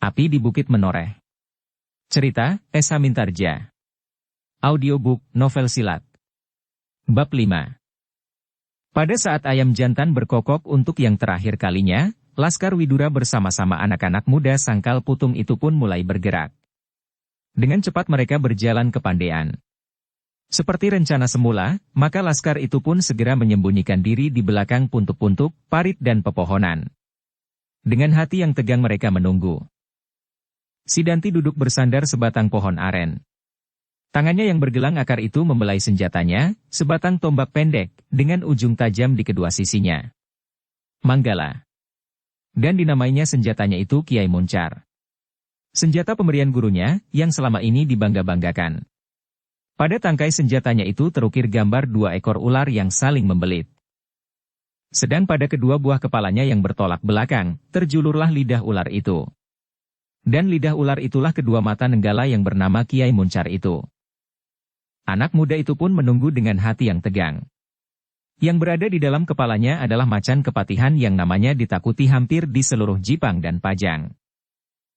Api di Bukit Menoreh. Cerita, Esa Mintarja. Audiobook, novel silat. Bab 5. Pada saat ayam jantan berkokok untuk yang terakhir kalinya, Laskar Widura bersama-sama anak-anak muda Sangkal Putung itu pun mulai bergerak. Dengan cepat mereka berjalan ke Pandean. Seperti rencana semula, maka Laskar itu pun segera menyembunyikan diri di belakang puntuk-puntuk, parit dan pepohonan. Dengan hati yang tegang mereka menunggu. Sidanti duduk bersandar sebatang pohon aren. Tangannya yang bergelang akar itu membelai senjatanya, sebatang tombak pendek, dengan ujung tajam di kedua sisinya. Manggala. Dan dinamainya senjatanya itu Kiai Muncar. Senjata pemberian gurunya, yang selama ini dibangga-banggakan. Pada tangkai senjatanya itu terukir gambar 2 ekor ular yang saling membelit. Sedang pada kedua buah kepalanya yang bertolak belakang, terjulurlah lidah ular itu. Dan lidah ular itulah kedua mata nenggala yang bernama Kiai Muncar itu. Anak muda itu pun menunggu dengan hati yang tegang. Yang berada di dalam kepalanya adalah macan kepatihan yang namanya ditakuti hampir di seluruh Jipang dan Pajang.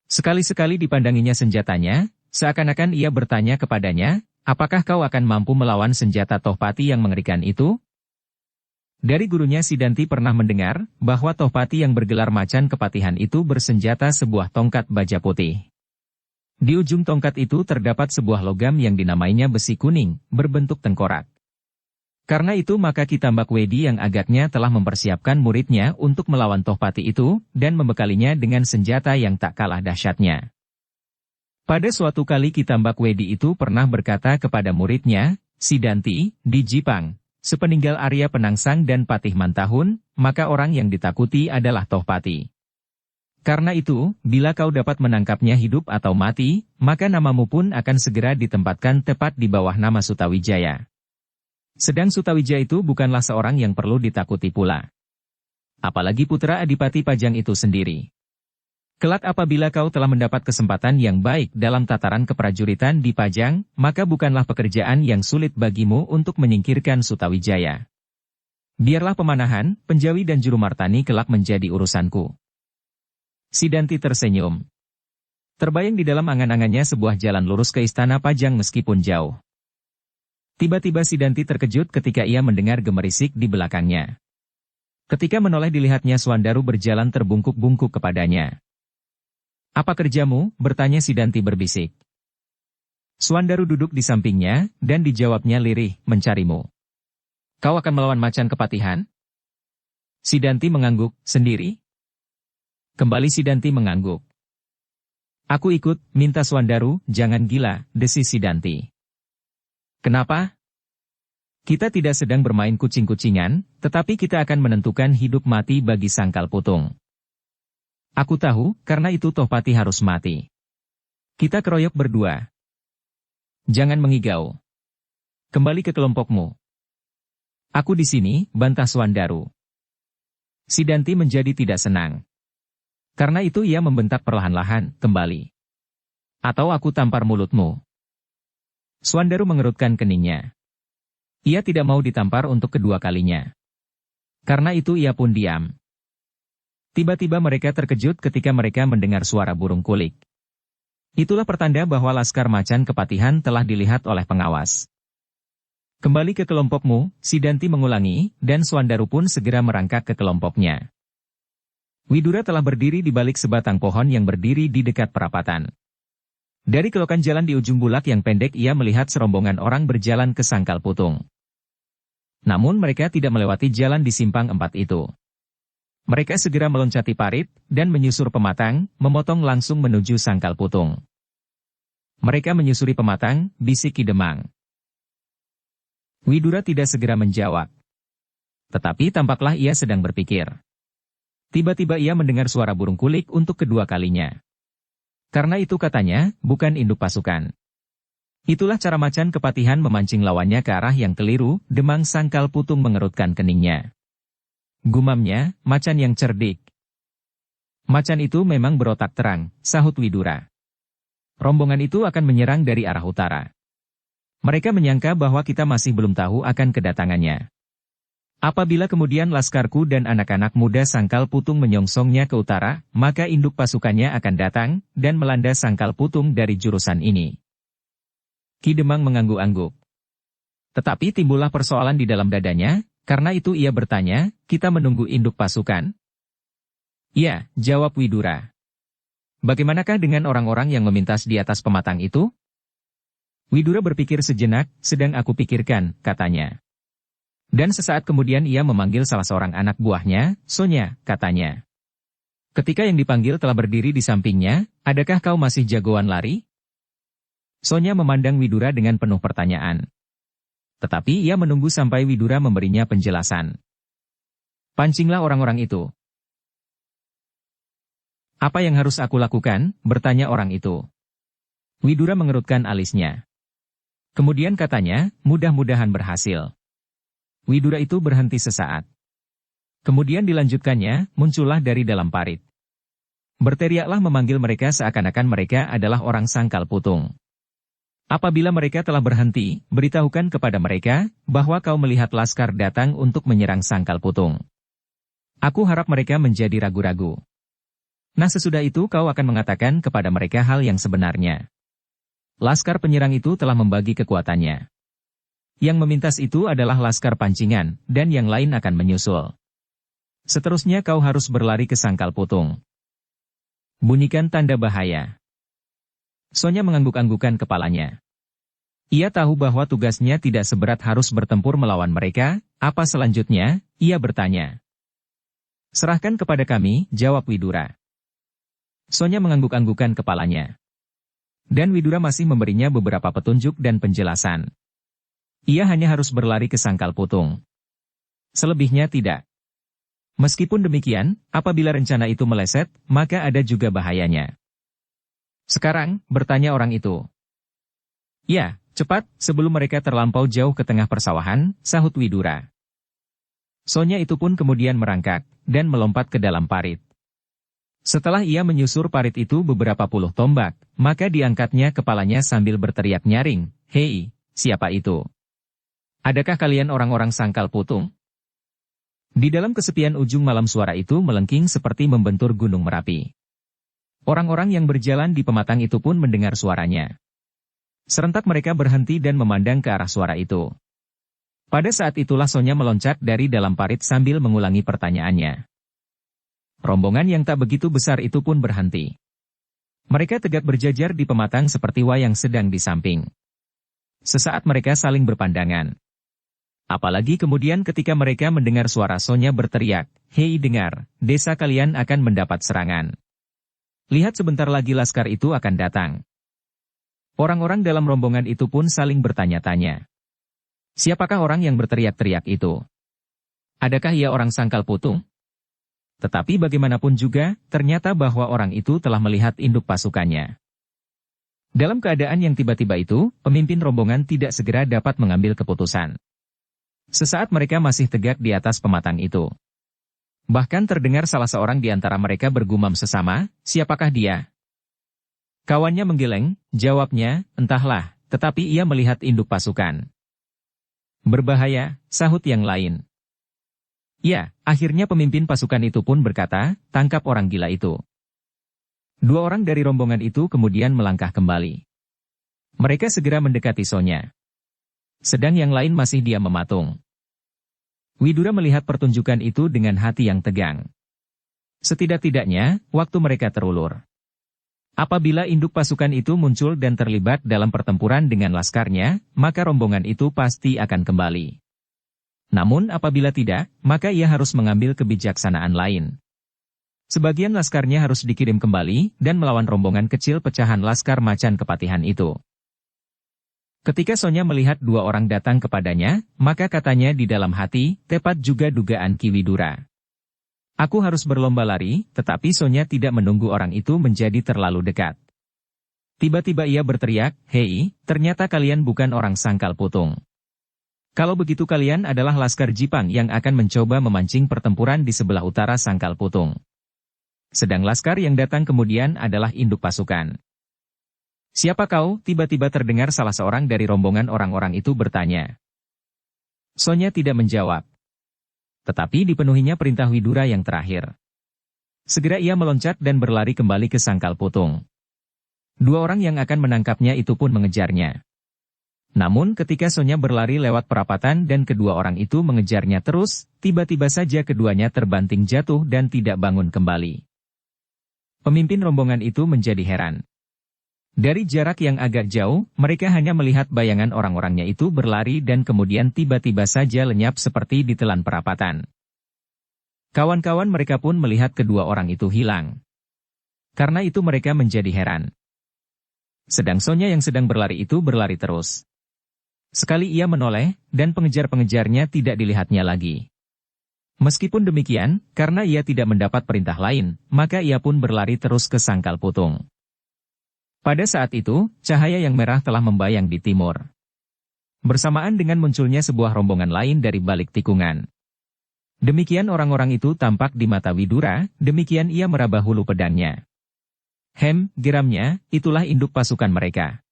Sekali-sekali dipandanginya senjatanya, seakan-akan ia bertanya kepadanya, apakah kau akan mampu melawan senjata Tohpati yang mengerikan itu? Dari gurunya Sidanti pernah mendengar, bahwa Tohpati yang bergelar macan kepatihan itu bersenjata sebuah tongkat baja putih. Di ujung tongkat itu terdapat sebuah logam yang dinamainya besi kuning, berbentuk tengkorak. Karena itu maka Ki Tambak Wedi yang agaknya telah mempersiapkan muridnya untuk melawan Tohpati itu, dan membekalinya dengan senjata yang tak kalah dahsyatnya. Pada suatu kali Ki Tambak Wedi itu pernah berkata kepada muridnya, Sidanti, di Jipang, sepeninggal Arya Penangsang dan Patih Mantahun, maka orang yang ditakuti adalah Tohpati. Karena itu, bila kau dapat menangkapnya hidup atau mati, maka namamu pun akan segera ditempatkan tepat di bawah nama Sutawijaya. Sedang Sutawijaya itu bukanlah seorang yang perlu ditakuti pula. Apalagi putra Adipati Pajang itu sendiri. Kelak apabila kau telah mendapat kesempatan yang baik dalam tataran keprajuritan di Pajang, maka bukanlah pekerjaan yang sulit bagimu untuk menyingkirkan Sutawijaya. Biarlah pemanahan, penjawi dan jurumartani kelak menjadi urusanku. Sidanti tersenyum. Terbayang di dalam angan-angannya sebuah jalan lurus ke istana Pajang meskipun jauh. Tiba-tiba Sidanti terkejut ketika ia mendengar gemerisik di belakangnya. Ketika menoleh dilihatnya Swandaru berjalan terbungkuk-bungkuk kepadanya. Apa kerjamu? Bertanya Sidanti berbisik. Swandaru duduk di sampingnya, dan dijawabnya lirih, mencarimu. Kau akan melawan macan kepatihan? Sidanti mengangguk, sendiri? Kembali Sidanti mengangguk. Aku ikut, minta Swandaru, jangan gila, desis Sidanti. Kenapa? Kita tidak sedang bermain kucing-kucingan, tetapi kita akan menentukan hidup mati bagi Sangkal Putung. Aku tahu, karena itu Tohpati harus mati. Kita keroyok berdua. Jangan mengigau. Kembali ke kelompokmu. Aku di sini, bantah Swandaru. Sidanti menjadi tidak senang. Karena itu ia membentak perlahan-lahan, kembali. Atau aku tampar mulutmu. Swandaru mengerutkan keningnya. Ia tidak mau ditampar untuk kedua kalinya. Karena itu ia pun diam. Tiba-tiba mereka terkejut ketika mereka mendengar suara burung kulik. Itulah pertanda bahwa Laskar Macan Kepatihan telah dilihat oleh pengawas. Kembali ke kelompokmu, Sidanti mengulangi, dan Swandaru pun segera merangkak ke kelompoknya. Widura telah berdiri di balik sebatang pohon yang berdiri di dekat perapatan. Dari kelokan jalan di ujung bulak yang pendek ia melihat serombongan orang berjalan ke Sangkal Putung. Namun mereka tidak melewati jalan di simpang 4 itu. Mereka segera meloncati parit, dan menyusur pematang, memotong langsung menuju Sangkal Putung. Mereka menyusuri pematang, bisik Ki Demang. Widura tidak segera menjawab. Tetapi tampaklah ia sedang berpikir. Tiba-tiba ia mendengar suara burung kulik untuk kedua kalinya. Karena itu katanya, bukan induk pasukan. Itulah cara macan kepatihan memancing lawannya ke arah yang keliru, Demang Sangkal Putung mengerutkan keningnya. Gumamnya, macan yang cerdik. Macan itu memang berotak terang, sahut Widura. Rombongan itu akan menyerang dari arah utara. Mereka menyangka bahwa kita masih belum tahu akan kedatangannya. Apabila kemudian laskarku dan anak-anak muda Sangkal Putung menyongsongnya ke utara, maka induk pasukannya akan datang, dan melanda Sangkal Putung dari jurusan ini. Ki Demang mengangguk-angguk. Tetapi timbullah persoalan di dalam dadanya, karena itu ia bertanya, kita menunggu induk pasukan? Iya, jawab Widura. Bagaimanakah dengan orang-orang yang memintas di atas pematang itu? Widura berpikir sejenak, sedang aku pikirkan, katanya. Dan sesaat kemudian ia memanggil salah seorang anak buahnya, Sonya, katanya. Ketika yang dipanggil telah berdiri di sampingnya, adakah kau masih jagoan lari? Sonya memandang Widura dengan penuh pertanyaan. Tetapi ia menunggu sampai Widura memberinya penjelasan. Pancinglah orang-orang itu. Apa yang harus aku lakukan? Bertanya orang itu. Widura mengerutkan alisnya. Kemudian katanya, mudah-mudahan berhasil. Widura itu berhenti sesaat. Kemudian dilanjutkannya, muncullah dari dalam parit. Berteriaklah memanggil mereka seakan-akan mereka adalah orang Sangkal Putung. Apabila mereka telah berhenti, beritahukan kepada mereka, bahwa kau melihat laskar datang untuk menyerang Sangkal Putung. Aku harap mereka menjadi ragu-ragu. Nah sesudah itu kau akan mengatakan kepada mereka hal yang sebenarnya. Laskar penyerang itu telah membagi kekuatannya. Yang memintas itu adalah laskar pancingan, dan yang lain akan menyusul. Seterusnya kau harus berlari ke Sangkal Putung. Bunyikan tanda bahaya. Sonya mengangguk-anggukan kepalanya. Ia tahu bahwa tugasnya tidak seberat harus bertempur melawan mereka, apa selanjutnya, ia bertanya. Serahkan kepada kami, jawab Widura. Sonya mengangguk-anggukan kepalanya. Dan Widura masih memberinya beberapa petunjuk dan penjelasan. Ia hanya harus berlari ke Sangkal Putung. Selebihnya tidak. Meskipun demikian, apabila rencana itu meleset, maka ada juga bahayanya. Sekarang, bertanya orang itu. Ya, cepat, sebelum mereka terlampau jauh ke tengah persawahan, sahut Widura. Sonya itu pun kemudian merangkak, dan melompat ke dalam parit. Setelah ia menyusur parit itu beberapa puluh tombak, maka diangkatnya kepalanya sambil berteriak nyaring, "Hei, siapa itu? Adakah kalian orang-orang Sangkal Putung?" Di dalam kesepian ujung malam suara itu melengking seperti membentur gunung Merapi. Orang-orang yang berjalan di pematang itu pun mendengar suaranya. Serentak mereka berhenti dan memandang ke arah suara itu. Pada saat itulah Sonya meloncat dari dalam parit sambil mengulangi pertanyaannya. Rombongan yang tak begitu besar itu pun berhenti. Mereka tegak berjajar di pematang seperti wayang sedang di samping. Sesaat mereka saling berpandangan. Apalagi kemudian ketika mereka mendengar suara Sonya berteriak, "Hei dengar, desa kalian akan mendapat serangan. Lihat sebentar lagi laskar itu akan datang." Orang-orang dalam rombongan itu pun saling bertanya-tanya. Siapakah orang yang berteriak-teriak itu? Adakah ia orang Sangkal Putung? Tetapi bagaimanapun juga, ternyata bahwa orang itu telah melihat induk pasukannya. Dalam keadaan yang tiba-tiba itu, pemimpin rombongan tidak segera dapat mengambil keputusan. Sesaat mereka masih tegak di atas pematang itu. Bahkan terdengar salah seorang di antara mereka bergumam sesama, siapakah dia? Kawannya menggeleng, jawabnya, entahlah, tetapi ia melihat induk pasukan. Berbahaya, sahut yang lain. Ya, akhirnya pemimpin pasukan itu pun berkata, tangkap orang gila itu. Dua orang dari rombongan itu kemudian melangkah kembali. Mereka segera mendekati Sonya. Sedang yang lain masih diam mematung. Widura melihat pertunjukan itu dengan hati yang tegang. Setidak-tidaknya, waktu mereka terulur. Apabila induk pasukan itu muncul dan terlibat dalam pertempuran dengan laskarnya, maka rombongan itu pasti akan kembali. Namun apabila tidak, maka ia harus mengambil kebijaksanaan lain. Sebagian laskarnya harus dikirim kembali dan melawan rombongan kecil pecahan laskar macan kepatihan itu. Ketika Sonya melihat dua orang datang kepadanya, maka katanya di dalam hati, tepat juga dugaan Ki Widura. Aku harus berlomba lari, tetapi Sonya tidak menunggu orang itu menjadi terlalu dekat. Tiba-tiba ia berteriak, "Hei, ternyata kalian bukan orang Sangkal Putung. Kalau begitu kalian adalah laskar Jipang yang akan mencoba memancing pertempuran di sebelah utara Sangkal Putung. Sedang laskar yang datang kemudian adalah induk pasukan." "Siapa kau?" tiba-tiba terdengar salah seorang dari rombongan orang-orang itu bertanya. Sonya tidak menjawab. Tetapi dipenuhinya perintah Widura yang terakhir. Segera ia meloncat dan berlari kembali ke sangkal putung. Dua orang yang akan menangkapnya itu pun mengejarnya. Namun ketika Sonya berlari lewat perapatan dan kedua orang itu mengejarnya terus, tiba-tiba saja keduanya terbanting jatuh dan tidak bangun kembali. Pemimpin rombongan itu menjadi heran. Dari jarak yang agak jauh, mereka hanya melihat bayangan orang-orangnya itu berlari dan kemudian tiba-tiba saja lenyap seperti ditelan perapatan. Kawan-kawan mereka pun melihat kedua orang itu hilang. Karena itu mereka menjadi heran. Sedang Sonya yang sedang berlari itu berlari terus. Sekali ia menoleh, dan pengejar-pengejarnya tidak dilihatnya lagi. Meskipun demikian, karena ia tidak mendapat perintah lain, maka ia pun berlari terus ke sangkal putung. Pada saat itu, cahaya yang merah telah membayang di timur. Bersamaan dengan munculnya sebuah rombongan lain dari balik tikungan. Demikian orang-orang itu tampak di mata Widura, demikian ia meraba hulu pedangnya. Geramnya, itulah induk pasukan mereka.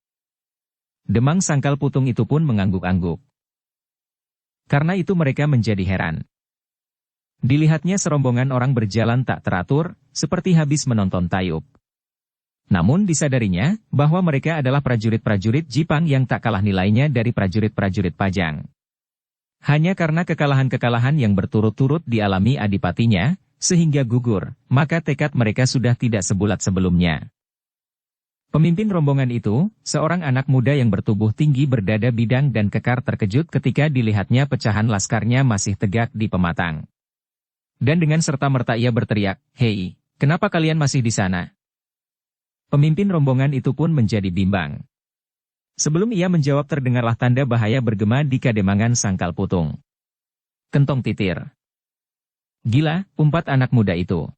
Demang sangkal putung itu pun mengangguk-angguk. Karena itu mereka menjadi heran. Dilihatnya serombongan orang berjalan tak teratur, seperti habis menonton tayub. Namun disadarinya, bahwa mereka adalah prajurit-prajurit Jipang yang tak kalah nilainya dari prajurit-prajurit Pajang. Hanya karena kekalahan-kekalahan yang berturut-turut dialami adipatinya, sehingga gugur, maka tekad mereka sudah tidak sebulat sebelumnya. Pemimpin rombongan itu, seorang anak muda yang bertubuh tinggi berdada bidang dan kekar terkejut ketika dilihatnya pecahan laskarnya masih tegak di pematang. Dan dengan serta-merta ia berteriak, "Hei, kenapa kalian masih di sana?" Pemimpin rombongan itu pun menjadi bimbang. Sebelum ia menjawab terdengarlah tanda bahaya bergema di kademangan sangkal putung. Kentong titir. Gila, umpat anak muda itu.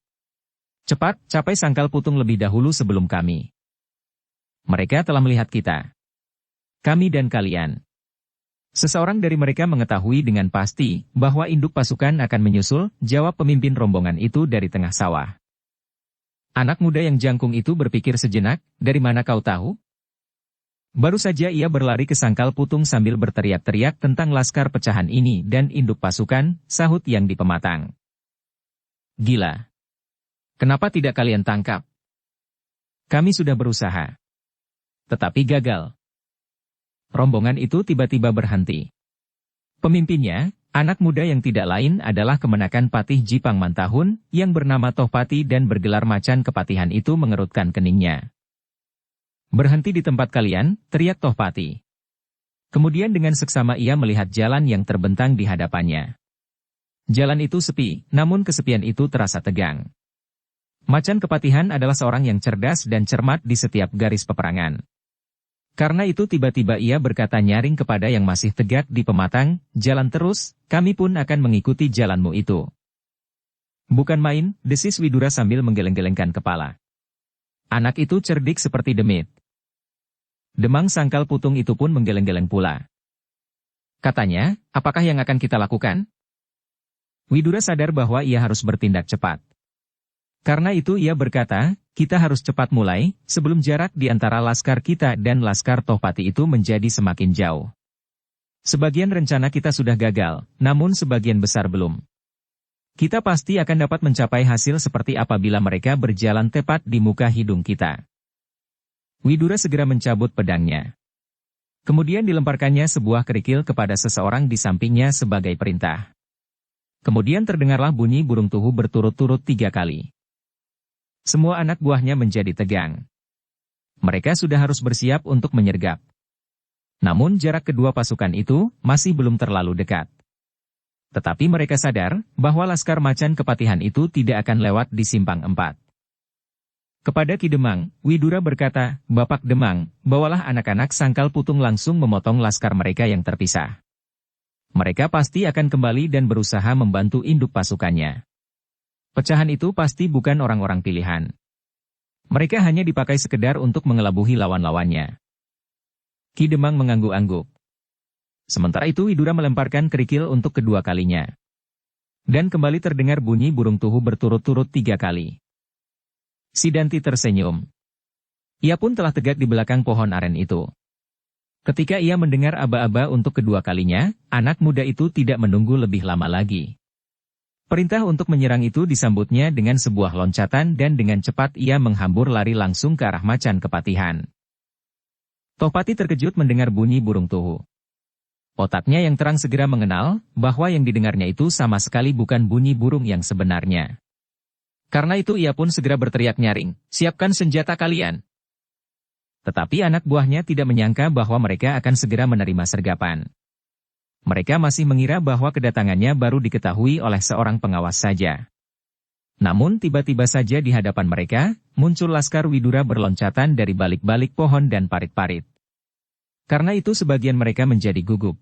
Cepat, capai sangkal putung lebih dahulu sebelum kami. Mereka telah melihat kita. Kami dan kalian. Seseorang dari mereka mengetahui dengan pasti bahwa induk pasukan akan menyusul, jawab pemimpin rombongan itu dari tengah sawah. Anak muda yang jangkung itu berpikir sejenak, dari mana kau tahu? Baru saja ia berlari ke sangkal putung sambil berteriak-teriak tentang laskar pecahan ini dan induk pasukan, sahut yang di pematang. Gila. Kenapa tidak kalian tangkap? Kami sudah berusaha. Tetapi gagal. Rombongan itu tiba-tiba berhenti. Pemimpinnya, anak muda yang tidak lain adalah kemenakan Patih Jipang Mantahun, yang bernama Tohpati dan bergelar macan kepatihan itu mengerutkan keningnya. Berhenti di tempat kalian, teriak Tohpati. Kemudian dengan seksama ia melihat jalan yang terbentang di hadapannya. Jalan itu sepi, namun kesepian itu terasa tegang. Macan kepatihan adalah seorang yang cerdas dan cermat di setiap garis peperangan. Karena itu tiba-tiba ia berkata nyaring kepada yang masih tegak di pematang, "Jalan terus, kami pun akan mengikuti jalanmu itu." Bukan main, desis Widura sambil menggeleng-gelengkan kepala. Anak itu cerdik seperti demit. Demang sangkal putung itu pun menggeleng-geleng pula. Katanya, apakah yang akan kita lakukan? Widura sadar bahwa ia harus bertindak cepat. Karena itu ia berkata, kita harus cepat mulai, sebelum jarak di antara laskar kita dan laskar Tohpati itu menjadi semakin jauh. Sebagian rencana kita sudah gagal, namun sebagian besar belum. Kita pasti akan dapat mencapai hasil seperti apabila mereka berjalan tepat di muka hidung kita. Widura segera mencabut pedangnya. Kemudian dilemparkannya sebuah kerikil kepada seseorang di sampingnya sebagai perintah. Kemudian terdengarlah bunyi burung tuhu berturut-turut 3 kali. Semua anak buahnya menjadi tegang. Mereka sudah harus bersiap untuk menyergap. Namun jarak kedua pasukan itu masih belum terlalu dekat. Tetapi mereka sadar bahwa laskar macan kepatihan itu tidak akan lewat di simpang 4. Kepada Ki Demang, Widura berkata, "Bapak Demang, bawalah anak-anak sangkal putung langsung memotong laskar mereka yang terpisah. Mereka pasti akan kembali dan berusaha membantu induk pasukannya. Pecahan itu pasti bukan orang-orang pilihan. Mereka hanya dipakai sekedar untuk mengelabuhi lawan-lawannya." Ki Demang mengangguk-angguk. Sementara itu Widura melemparkan kerikil untuk kedua kalinya. Dan kembali terdengar bunyi burung tuhu berturut-turut 3 kali. Sidanti tersenyum. Ia pun telah tegak di belakang pohon aren itu. Ketika ia mendengar aba-aba untuk kedua kalinya, anak muda itu tidak menunggu lebih lama lagi. Perintah untuk menyerang itu disambutnya dengan sebuah loncatan dan dengan cepat ia menghambur lari langsung ke arah macan kepatihan. Tohpati terkejut mendengar bunyi burung tuhu. Otaknya yang terang segera mengenal bahwa yang didengarnya itu sama sekali bukan bunyi burung yang sebenarnya. Karena itu ia pun segera berteriak nyaring, "Siapkan senjata kalian!" Tetapi anak buahnya tidak menyangka bahwa mereka akan segera menerima sergapan. Mereka masih mengira bahwa kedatangannya baru diketahui oleh seorang pengawas saja. Namun tiba-tiba saja di hadapan mereka, muncul laskar Widura berloncatan dari balik-balik pohon dan parit-parit. Karena itu sebagian mereka menjadi gugup.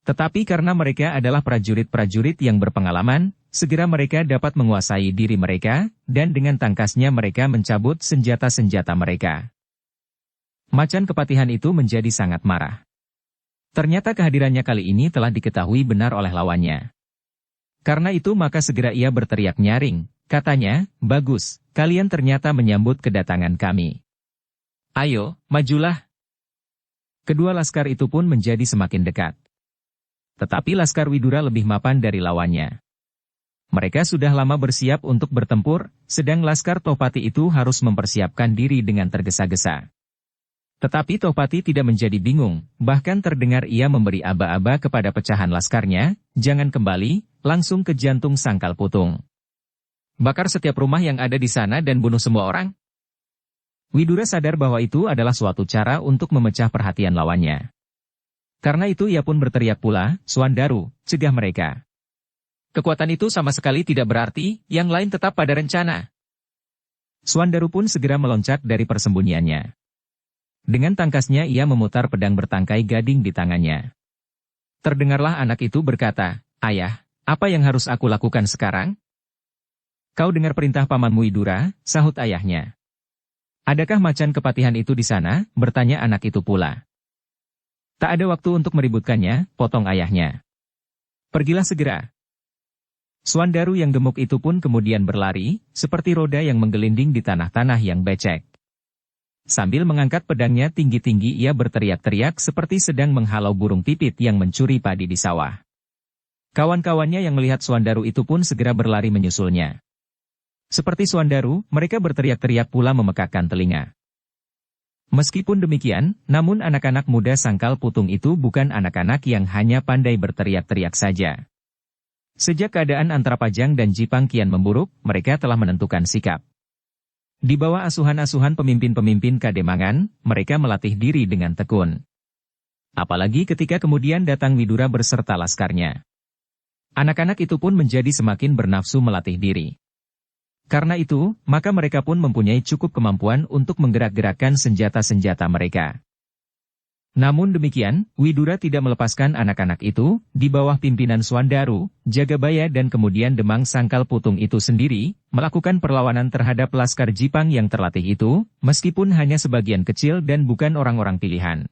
Tetapi karena mereka adalah prajurit-prajurit yang berpengalaman, segera mereka dapat menguasai diri mereka, dan dengan tangkasnya mereka mencabut senjata-senjata mereka. Macan kepatihan itu menjadi sangat marah. Ternyata kehadirannya kali ini telah diketahui benar oleh lawannya. Karena itu maka segera ia berteriak nyaring, katanya, "Bagus, kalian ternyata menyambut kedatangan kami. Ayo, majulah." Kedua laskar itu pun menjadi semakin dekat. Tetapi laskar Widura lebih mapan dari lawannya. Mereka sudah lama bersiap untuk bertempur, sedang laskar Tohpati itu harus mempersiapkan diri dengan tergesa-gesa. Tetapi Tohpati tidak menjadi bingung, bahkan terdengar ia memberi aba-aba kepada pecahan laskarnya, "Jangan kembali, langsung ke jantung sangkal putung. Bakar setiap rumah yang ada di sana dan bunuh semua orang." Widura sadar bahwa itu adalah suatu cara untuk memecah perhatian lawannya. Karena itu ia pun berteriak pula, "Swandaru, cegah mereka. Kekuatan itu sama sekali tidak berarti, yang lain tetap pada rencana." Swandaru pun segera meloncat dari persembunyiannya. Dengan tangkasnya ia memutar pedang bertangkai gading di tangannya. Terdengarlah anak itu berkata, "Ayah, apa yang harus aku lakukan sekarang?" "Kau dengar perintah pamanmu Widura," sahut ayahnya. "Adakah macan kepatihan itu di sana?" bertanya anak itu pula. "Tak ada waktu untuk meributkannya," potong ayahnya. "Pergilah segera." Swandaru yang gemuk itu pun kemudian berlari, seperti roda yang menggelinding di tanah-tanah yang becek. Sambil mengangkat pedangnya tinggi-tinggi ia berteriak-teriak seperti sedang menghalau burung pipit yang mencuri padi di sawah. Kawan-kawannya yang melihat Swandaru itu pun segera berlari menyusulnya. Seperti Swandaru, mereka berteriak-teriak pula memekakkan telinga. Meskipun demikian, namun anak-anak muda sangkal putung itu bukan anak-anak yang hanya pandai berteriak-teriak saja. Sejak keadaan antara Pajang dan Jipang kian memburuk, mereka telah menentukan sikap. Di bawah asuhan-asuhan pemimpin-pemimpin Kademangan, mereka melatih diri dengan tekun. Apalagi ketika kemudian datang Widura berserta laskarnya. Anak-anak itu pun menjadi semakin bernafsu melatih diri. Karena itu, maka mereka pun mempunyai cukup kemampuan untuk menggerak-gerakkan senjata-senjata mereka. Namun demikian, Widura tidak melepaskan anak-anak itu, di bawah pimpinan Swandaru, Jagabaya dan kemudian Demang Sangkal Putung itu sendiri, melakukan perlawanan terhadap laskar Jipang yang terlatih itu, meskipun hanya sebagian kecil dan bukan orang-orang pilihan.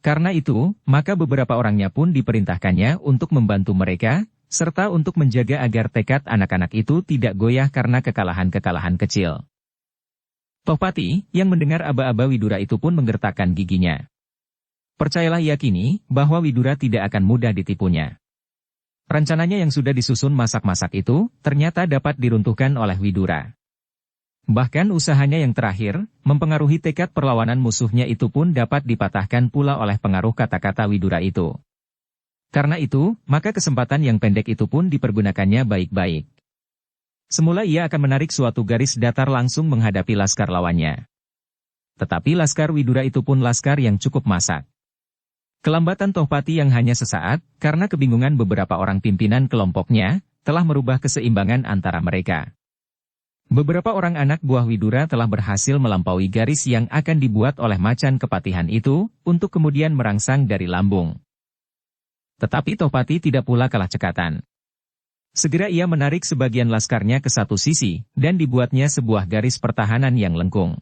Karena itu, maka beberapa orangnya pun diperintahkannya untuk membantu mereka, serta untuk menjaga agar tekad anak-anak itu tidak goyah karena kekalahan-kekalahan kecil. Tohpati, yang mendengar aba-aba Widura itu pun menggertakkan giginya. Percayalah yakini bahwa Widura tidak akan mudah ditipunya. Rencananya yang sudah disusun masak-masak itu, ternyata dapat diruntuhkan oleh Widura. Bahkan usahanya yang terakhir, mempengaruhi tekad perlawanan musuhnya itu pun dapat dipatahkan pula oleh pengaruh kata-kata Widura itu. Karena itu, maka kesempatan yang pendek itu pun dipergunakannya baik-baik. Semula ia akan menarik suatu garis datar langsung menghadapi laskar lawannya. Tetapi laskar Widura itu pun laskar yang cukup masak. Kelambatan Tohpati yang hanya sesaat, karena kebingungan beberapa orang pimpinan kelompoknya, telah merubah keseimbangan antara mereka. Beberapa orang anak buah Widura telah berhasil melampaui garis yang akan dibuat oleh macan kepatihan itu, untuk kemudian merangsang dari lambung. Tetapi Tohpati tidak pula kalah cekatan. Segera ia menarik sebagian laskarnya ke satu sisi, dan dibuatnya sebuah garis pertahanan yang lengkung.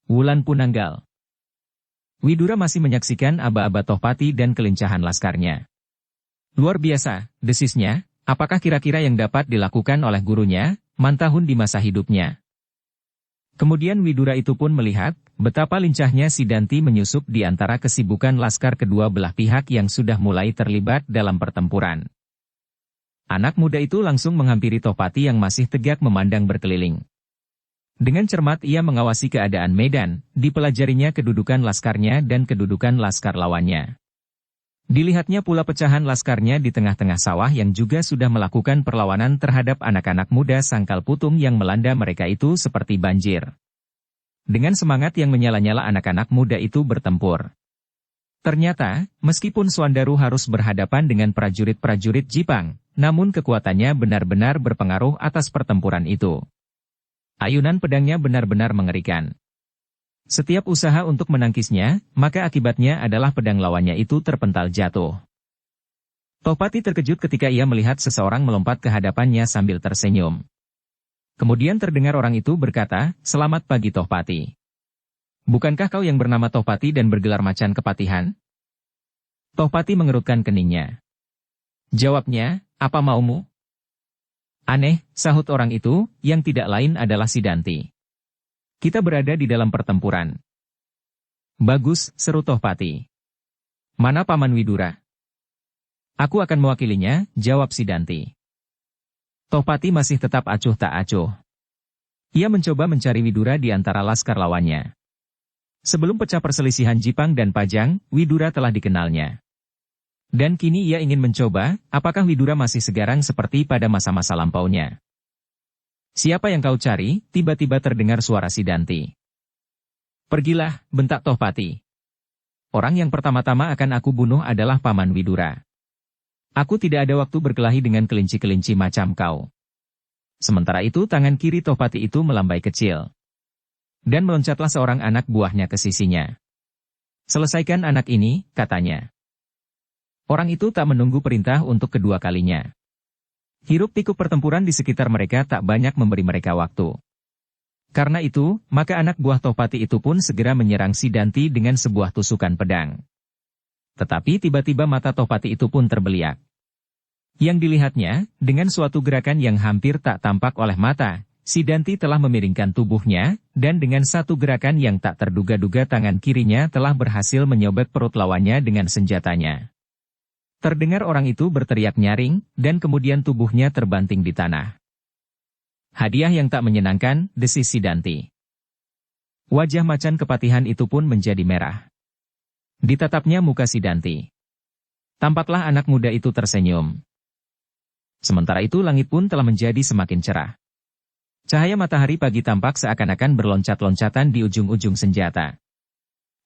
Wulan Punanggal. Widura masih menyaksikan aba-aba Tohpati dan kelincahan laskarnya. "Luar biasa," desisnya, "apakah kira-kira yang dapat dilakukan oleh gurunya, Mantahun di masa hidupnya?" Kemudian Widura itu pun melihat, betapa lincahnya si Danti menyusup di antara kesibukan laskar kedua belah pihak yang sudah mulai terlibat dalam pertempuran. Anak muda itu langsung menghampiri Tohpati yang masih tegak memandang berkeliling. Dengan cermat ia mengawasi keadaan medan, dipelajarinya kedudukan laskarnya dan kedudukan laskar lawannya. Dilihatnya pula pecahan laskarnya di tengah-tengah sawah yang juga sudah melakukan perlawanan terhadap anak-anak muda Sangkal Putung yang melanda mereka itu seperti banjir. Dengan semangat yang menyala-nyala anak-anak muda itu bertempur. Ternyata, meskipun Swandaru harus berhadapan dengan prajurit-prajurit Jipang, namun kekuatannya benar-benar berpengaruh atas pertempuran itu. Ayunan pedangnya benar-benar mengerikan. Setiap usaha untuk menangkisnya, maka akibatnya adalah pedang lawannya itu terpental jatuh. Tohpati terkejut ketika ia melihat seseorang melompat ke hadapannya sambil tersenyum. Kemudian terdengar orang itu berkata, "Selamat pagi Tohpati. Bukankah kau yang bernama Tohpati dan bergelar macan kepatihan?" Tohpati mengerutkan keningnya. Jawabnya, "Apa maumu?" "Aneh," sahut orang itu, yang tidak lain adalah Sidanti. "Kita berada di dalam pertempuran." "Bagus," seru Tohpati. "Mana Paman Widura?" "Aku akan mewakilinya," jawab Sidanti. Tohpati masih tetap acuh tak acuh. Ia mencoba mencari Widura di antara laskar lawannya. Sebelum pecah perselisihan Jipang dan Pajang, Widura telah dikenalnya. Dan kini ia ingin mencoba, apakah Widura masih segarang seperti pada masa-masa lampaunya. "Siapa yang kau cari?" tiba-tiba terdengar suara Sidanti. "Pergilah," bentak Tohpati. "Orang yang pertama-tama akan aku bunuh adalah Paman Widura. Aku tidak ada waktu berkelahi dengan kelinci-kelinci macam kau." Sementara itu tangan kiri Tohpati itu melambai kecil. Dan meloncatlah seorang anak buahnya ke sisinya. "Selesaikan anak ini," katanya. Orang itu tak menunggu perintah untuk kedua kalinya. Hiruk-pikuk pertempuran di sekitar mereka tak banyak memberi mereka waktu. Karena itu, maka anak buah Tohpati itu pun segera menyerang Sidanti dengan sebuah tusukan pedang. Tetapi tiba-tiba mata Tohpati itu pun terbeliak. Yang dilihatnya, dengan suatu gerakan yang hampir tak tampak oleh mata, Sidanti telah memiringkan tubuhnya, dan dengan satu gerakan yang tak terduga-duga tangan kirinya telah berhasil menyobek perut lawannya dengan senjatanya. Terdengar orang itu berteriak nyaring, dan kemudian tubuhnya terbanting di tanah. "Hadiah yang tak menyenangkan," desis Sidanti. Wajah macan kepatihan itu pun menjadi merah. Ditatapnya muka Sidanti. Tampaklah anak muda itu tersenyum. Sementara itu langit pun telah menjadi semakin cerah. Cahaya matahari pagi tampak seakan-akan berloncat-loncatan di ujung-ujung senjata.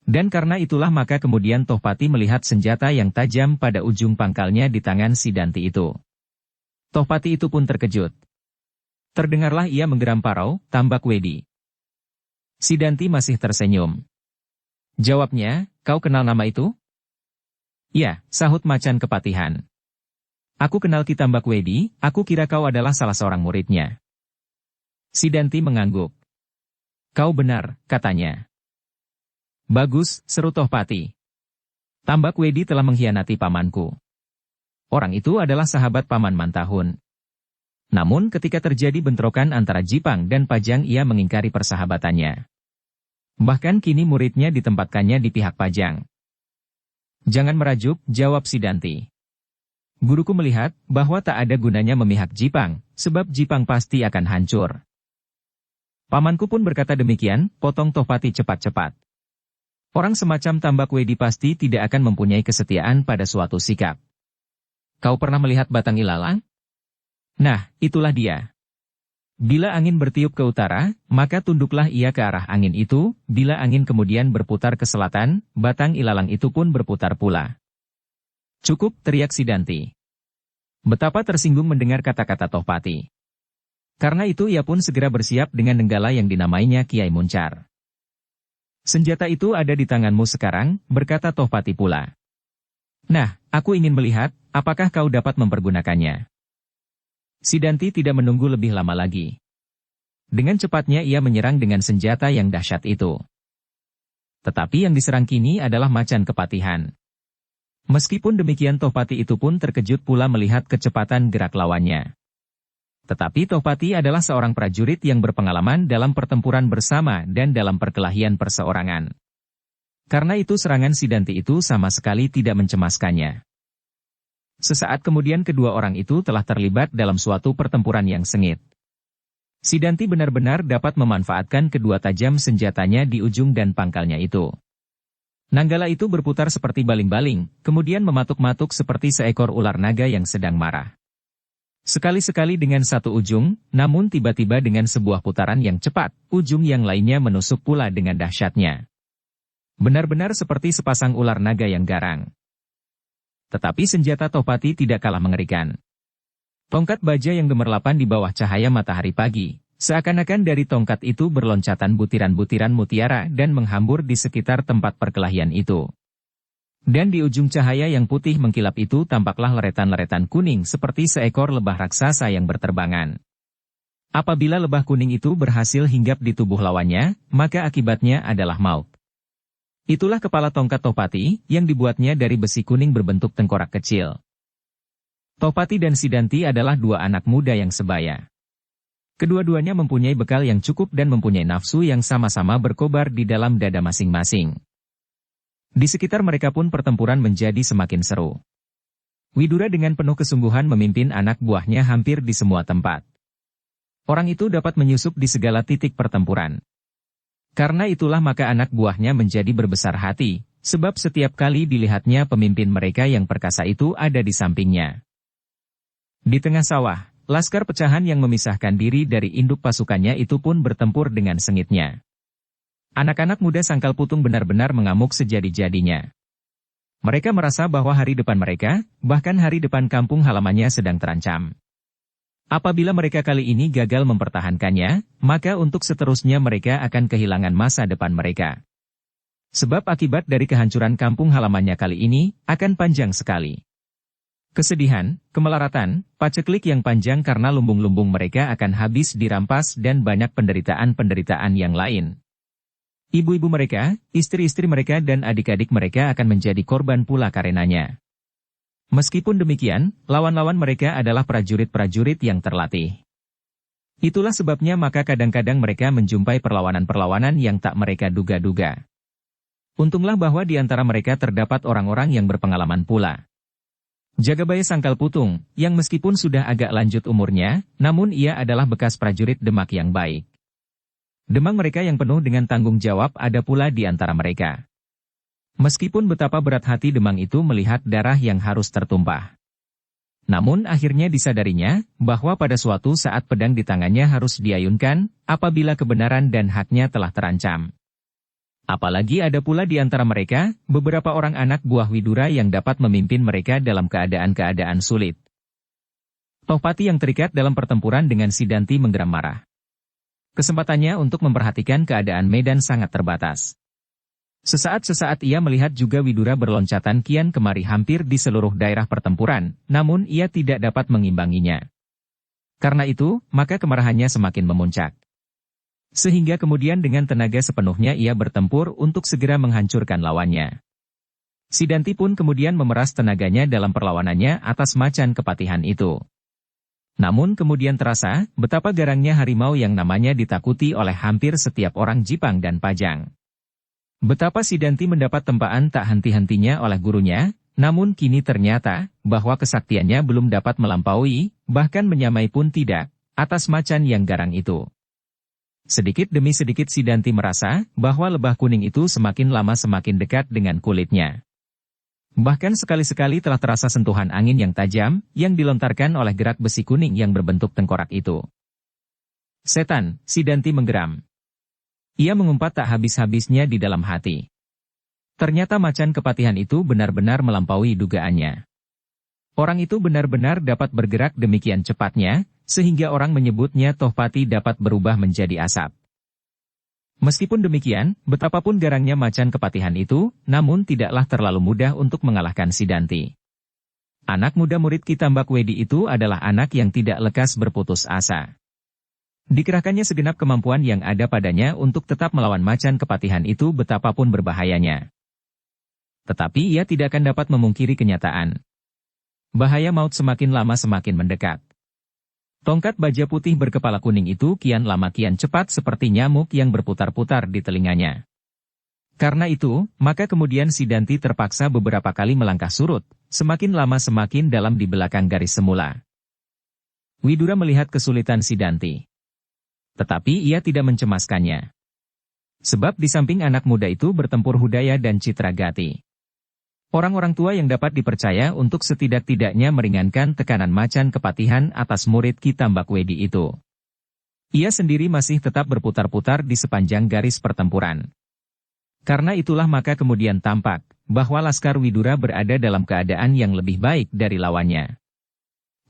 Dan karena itulah maka kemudian Tohpati melihat senjata yang tajam pada ujung pangkalnya di tangan Sidanti itu. Tohpati itu pun terkejut. Terdengarlah ia menggeram parau, "Tambak Wedi." Sidanti masih tersenyum. Jawabnya, "Kau kenal nama itu?" "Ya," sahut macan kepatihan. "Aku kenal Ki Tambak Wedi, aku kira kau adalah salah seorang muridnya." Sidanti mengangguk. "Kau benar," katanya. "Bagus," seru Tohpati. "Tambak Wedi telah mengkhianati pamanku. Orang itu adalah sahabat Paman Mantahun. Namun ketika terjadi bentrokan antara Jipang dan Pajang ia mengingkari persahabatannya. Bahkan kini muridnya ditempatkannya di pihak Pajang." "Jangan merajuk," jawab Sidanti. "Guruku melihat bahwa tak ada gunanya memihak Jipang, sebab Jipang pasti akan hancur." "Pamanku pun berkata demikian," potong Tohpati cepat-cepat. "Orang semacam Tambak Wedi pasti tidak akan mempunyai kesetiaan pada suatu sikap. Kau pernah melihat batang ilalang? Nah, itulah dia. Bila angin bertiup ke utara, maka tunduklah ia ke arah angin itu, bila angin kemudian berputar ke selatan, batang ilalang itu pun berputar pula." "Cukup," teriak Sidanti. Betapa tersinggung mendengar kata-kata Tohpati. Karena itu ia pun segera bersiap dengan nenggala yang dinamainya Kiai Muncar. "Senjata itu ada di tanganmu sekarang," berkata Tohpati pula. "Nah, aku ingin melihat, apakah kau dapat mempergunakannya." Sidanti tidak menunggu lebih lama lagi. Dengan cepatnya ia menyerang dengan senjata yang dahsyat itu. Tetapi yang diserang kini adalah macan kepatihan. Meskipun demikian Tohpati itu pun terkejut pula melihat kecepatan gerak lawannya. Tetapi Tohpati adalah seorang prajurit yang berpengalaman dalam pertempuran bersama dan dalam perkelahian perseorangan. Karena itu serangan Sidanti itu sama sekali tidak mencemaskannya. Sesaat kemudian kedua orang itu telah terlibat dalam suatu pertempuran yang sengit. Sidanti benar-benar dapat memanfaatkan kedua tajam senjatanya di ujung dan pangkalnya itu. Nanggala itu berputar seperti baling-baling, kemudian mematuk-matuk seperti seekor ular naga yang sedang marah. Sekali-sekali dengan satu ujung, namun tiba-tiba dengan sebuah putaran yang cepat, ujung yang lainnya menusuk pula dengan dahsyatnya. Benar-benar seperti sepasang ular naga yang garang. Tetapi senjata Tohpati tidak kalah mengerikan. Tongkat baja yang gemerlapan di bawah cahaya matahari pagi, seakan-akan dari tongkat itu berloncatan butiran-butiran mutiara dan menghambur di sekitar tempat perkelahian itu. Dan di ujung cahaya yang putih mengkilap itu tampaklah leretan-leretan kuning seperti seekor lebah raksasa yang berterbangan. Apabila lebah kuning itu berhasil hinggap di tubuh lawannya, maka akibatnya adalah maut. Itulah kepala tongkat Tohpati, yang dibuatnya dari besi kuning berbentuk tengkorak kecil. Tohpati dan Sidanti adalah dua anak muda yang sebaya. Kedua-duanya mempunyai bekal yang cukup dan mempunyai nafsu yang sama-sama berkobar di dalam dada masing-masing. Di sekitar mereka pun pertempuran menjadi semakin seru. Widura dengan penuh kesungguhan memimpin anak buahnya hampir di semua tempat. Orang itu dapat menyusup di segala titik pertempuran. Karena itulah maka anak buahnya menjadi berbesar hati, sebab setiap kali dilihatnya pemimpin mereka yang perkasa itu ada di sampingnya. Di tengah sawah, laskar pecahan yang memisahkan diri dari induk pasukannya itu pun bertempur dengan sengitnya. Anak-anak muda Sangkal Putung benar-benar mengamuk sejadi-jadinya. Mereka merasa bahwa hari depan mereka, bahkan hari depan kampung halamannya sedang terancam. Apabila mereka kali ini gagal mempertahankannya, maka untuk seterusnya mereka akan kehilangan masa depan mereka. Sebab akibat dari kehancuran kampung halamannya kali ini, akan panjang sekali. Kesedihan, kemelaratan, paceklik yang panjang karena lumbung-lumbung mereka akan habis dirampas dan banyak penderitaan-penderitaan yang lain. Ibu-ibu mereka, istri-istri mereka dan adik-adik mereka akan menjadi korban pula karenanya. Meskipun demikian, lawan-lawan mereka adalah prajurit-prajurit yang terlatih. Itulah sebabnya maka kadang-kadang mereka menjumpai perlawanan-perlawanan yang tak mereka duga-duga. Untunglah bahwa di antara mereka terdapat orang-orang yang berpengalaman pula. Jagabaya Sangkal Putung, yang meskipun sudah agak lanjut umurnya, namun ia adalah bekas prajurit Demak yang baik. Demang mereka yang penuh dengan tanggung jawab ada pula di antara mereka. Meskipun betapa berat hati Demang itu melihat darah yang harus tertumpah. Namun akhirnya disadarinya, bahwa pada suatu saat pedang di tangannya harus diayunkan, apabila kebenaran dan haknya telah terancam. Apalagi ada pula di antara mereka, beberapa orang anak buah Widura yang dapat memimpin mereka dalam keadaan-keadaan sulit. Tohpati yang terikat dalam pertempuran dengan Sidanti menggeram marah. Kesempatannya untuk memperhatikan keadaan medan sangat terbatas. Sesaat-sesaat ia melihat juga Widura berloncatan kian kemari hampir di seluruh daerah pertempuran, namun ia tidak dapat mengimbanginya. Karena itu, maka kemarahannya semakin memuncak. Sehingga kemudian dengan tenaga sepenuhnya ia bertempur untuk segera menghancurkan lawannya. Sidanti pun kemudian memeras tenaganya dalam perlawanannya atas macan kepatihan itu. Namun kemudian terasa, betapa garangnya harimau yang namanya ditakuti oleh hampir setiap orang Jipang dan Pajang. Betapa Sidanti mendapat tempaan tak henti-hentinya oleh gurunya, namun kini ternyata, bahwa kesaktiannya belum dapat melampaui, bahkan menyamai pun tidak, atas macan yang garang itu. Sedikit demi sedikit Sidanti merasa, bahwa lebah kuning itu semakin lama semakin dekat dengan kulitnya. Bahkan sekali-sekali telah terasa sentuhan angin yang tajam, yang dilontarkan oleh gerak besi kuning yang berbentuk tengkorak itu. Setan, Sidanti menggeram. Ia mengumpat tak habis-habisnya di dalam hati. Ternyata macan kepatihan itu benar-benar melampaui dugaannya. Orang itu benar-benar dapat bergerak demikian cepatnya, sehingga orang menyebutnya Tohpati dapat berubah menjadi asap. Meskipun demikian, betapapun garangnya macan kepatihan itu, namun tidaklah terlalu mudah untuk mengalahkan Sidanti. Anak muda murid Ki Tambak Wedi itu adalah anak yang tidak lekas berputus asa. Dikerahkannya segenap kemampuan yang ada padanya untuk tetap melawan macan kepatihan itu betapapun berbahayanya. Tetapi ia tidak akan dapat memungkiri kenyataan. Bahaya maut semakin lama semakin mendekat. Tongkat baja putih berkepala kuning itu kian lama kian cepat seperti nyamuk yang berputar-putar di telinganya. Karena itu, maka kemudian Sidanti terpaksa beberapa kali melangkah surut, semakin lama semakin dalam di belakang garis semula. Widura melihat kesulitan Sidanti. Tetapi ia tidak mencemaskannya. Sebab di samping anak muda itu bertempur Hudaya dan Citragati. Orang-orang tua yang dapat dipercaya untuk setidak-tidaknya meringankan tekanan Macan Kepatihan atas murid Ki Tambakwedi itu. Ia sendiri masih tetap berputar-putar di sepanjang garis pertempuran. Karena itulah maka kemudian tampak bahwa Laskar Widura berada dalam keadaan yang lebih baik dari lawannya.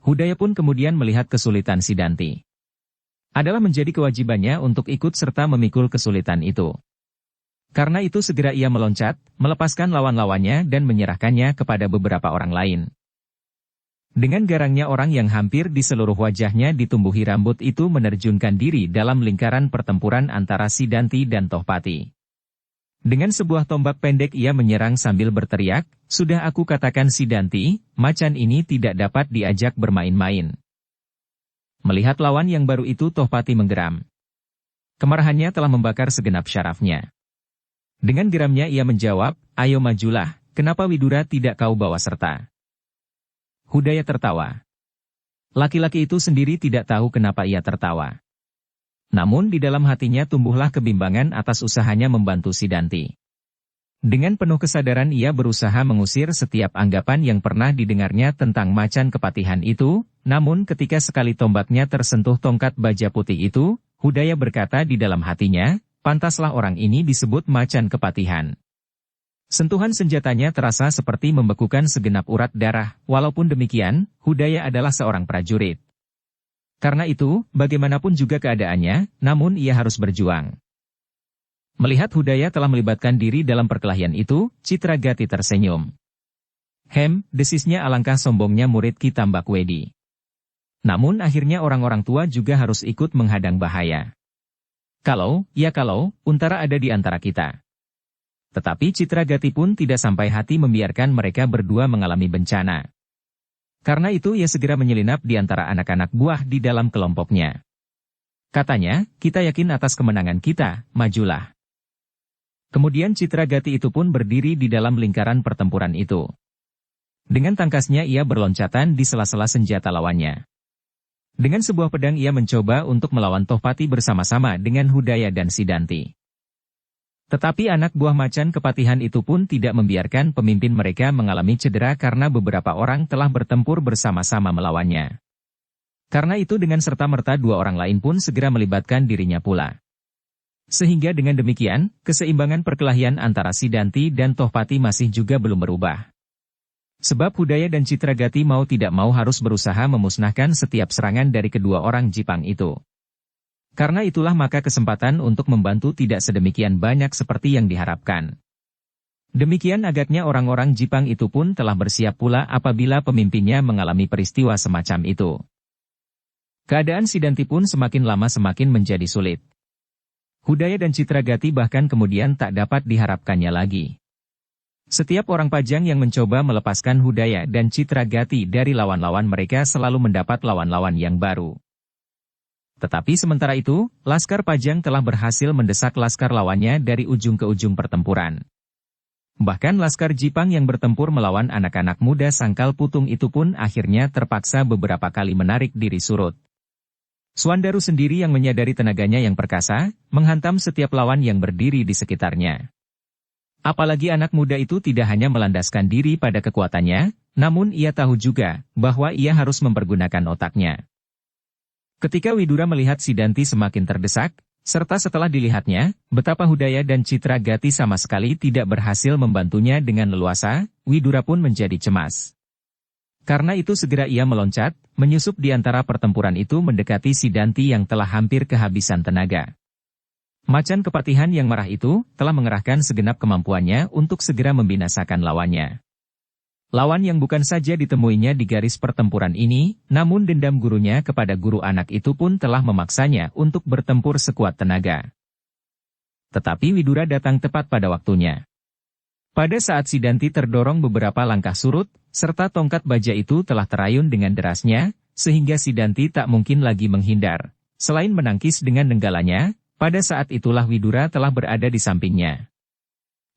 Hudaya pun kemudian melihat kesulitan Sidanti. Adalah menjadi kewajibannya untuk ikut serta memikul kesulitan itu. Karena itu segera ia meloncat, melepaskan lawan-lawannya dan menyerahkannya kepada beberapa orang lain. Dengan garangnya orang yang hampir di seluruh wajahnya ditumbuhi rambut itu menerjunkan diri dalam lingkaran pertempuran antara Sidanti dan Tohpati. Dengan sebuah tombak pendek ia menyerang sambil berteriak, "Sudah aku katakan Sidanti, macan ini tidak dapat diajak bermain-main." Melihat lawan yang baru itu Tohpati menggeram. Kemarahannya telah membakar segenap syarafnya. Dengan geramnya ia menjawab, "Ayo majulah, kenapa Widura tidak kau bawa serta?" Hudaya tertawa. Laki-laki itu sendiri tidak tahu kenapa ia tertawa. Namun di dalam hatinya tumbuhlah kebimbangan atas usahanya membantu Sidanti. Dengan penuh kesadaran ia berusaha mengusir setiap anggapan yang pernah didengarnya tentang Macan Kepatihan itu, namun ketika sekali tombaknya tersentuh tongkat baja putih itu, Hudaya berkata di dalam hatinya, "Pantaslah orang ini disebut Macan Kepatihan." Sentuhan senjatanya terasa seperti membekukan segenap urat darah, walaupun demikian, Hudaya adalah seorang prajurit. Karena itu, bagaimanapun juga keadaannya, namun ia harus berjuang. Melihat Hudaya telah melibatkan diri dalam perkelahian itu, Citragati tersenyum. Desisnya alangkah sombongnya murid Ki Tambakwedi. Namun akhirnya orang-orang tua juga harus ikut menghadang bahaya. Kalau Untara ada di antara kita. Tetapi Citragati pun tidak sampai hati membiarkan mereka berdua mengalami bencana. Karena itu ia segera menyelinap di antara anak-anak buah di dalam kelompoknya. Katanya, "Kita yakin atas kemenangan kita, majulah." Kemudian Citragati itu pun berdiri di dalam lingkaran pertempuran itu. Dengan tangkasnya ia berloncatan di sela-sela senjata lawannya. Dengan sebuah pedang ia mencoba untuk melawan Tohpati bersama-sama dengan Hudaya dan Sidanti. Tetapi anak buah Macan Kepatihan itu pun tidak membiarkan pemimpin mereka mengalami cedera karena beberapa orang telah bertempur bersama-sama melawannya. Karena itu dengan serta-merta dua orang lain pun segera melibatkan dirinya pula. Sehingga dengan demikian, keseimbangan perkelahian antara Sidanti dan Tohpati masih juga belum berubah. Sebab Hudaya dan Citragati mau tidak mau harus berusaha memusnahkan setiap serangan dari kedua orang Jipang itu. Karena itulah maka kesempatan untuk membantu tidak sedemikian banyak seperti yang diharapkan. Demikian agaknya orang-orang Jipang itu pun telah bersiap pula apabila pemimpinnya mengalami peristiwa semacam itu. Keadaan Sidanti pun semakin lama semakin menjadi sulit. Hudaya dan Citragati bahkan kemudian tak dapat diharapkannya lagi. Setiap orang Pajang yang mencoba melepaskan Hudaya dan Citragati dari lawan-lawan mereka selalu mendapat lawan-lawan yang baru. Tetapi sementara itu, Laskar Pajang telah berhasil mendesak laskar lawannya dari ujung ke ujung pertempuran. Bahkan Laskar Jipang yang bertempur melawan anak-anak muda Sangkal Putung itu pun akhirnya terpaksa beberapa kali menarik diri surut. Suandaru sendiri yang menyadari tenaganya yang perkasa, menghantam setiap lawan yang berdiri di sekitarnya. Apalagi anak muda itu tidak hanya melandaskan diri pada kekuatannya, namun ia tahu juga bahwa ia harus mempergunakan otaknya. Ketika Widura melihat Sidanti semakin terdesak, serta setelah dilihatnya, betapa Hudaya dan Citragati sama sekali tidak berhasil membantunya dengan leluasa, Widura pun menjadi cemas. Karena itu segera ia meloncat, menyusup di antara pertempuran itu mendekati Sidanti yang telah hampir kehabisan tenaga. Macan Kepatihan yang marah itu telah mengerahkan segenap kemampuannya untuk segera membinasakan lawannya. Lawan yang bukan saja ditemuinya di garis pertempuran ini, namun dendam gurunya kepada guru anak itu pun telah memaksanya untuk bertempur sekuat tenaga. Tetapi Widura datang tepat pada waktunya. Pada saat Sidanti terdorong beberapa langkah surut, serta tongkat baja itu telah terayun dengan derasnya, sehingga Sidanti tak mungkin lagi menghindar. Selain menangkis dengan nenggalanya, pada saat itulah Widura telah berada di sampingnya.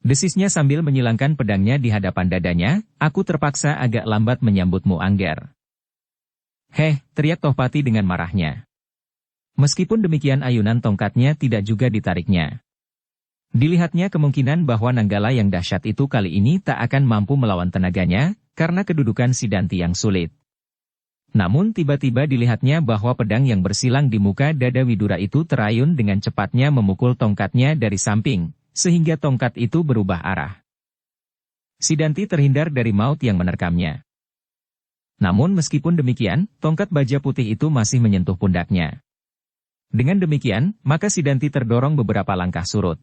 Desisnya sambil menyilangkan pedangnya di hadapan dadanya, aku terpaksa agak lambat menyambutmu Angger. Heh, teriak Tohpati dengan marahnya. Meskipun demikian ayunan tongkatnya tidak juga ditariknya. Dilihatnya kemungkinan bahwa Nanggala yang dahsyat itu kali ini tak akan mampu melawan tenaganya, karena kedudukan Sidanti yang sulit. Namun tiba-tiba dilihatnya bahwa pedang yang bersilang di muka dada Widura itu terayun dengan cepatnya memukul tongkatnya dari samping, sehingga tongkat itu berubah arah. Sidanti terhindar dari maut yang menerkamnya. Namun meskipun demikian, tongkat baja putih itu masih menyentuh pundaknya. Dengan demikian, maka Sidanti terdorong beberapa langkah surut.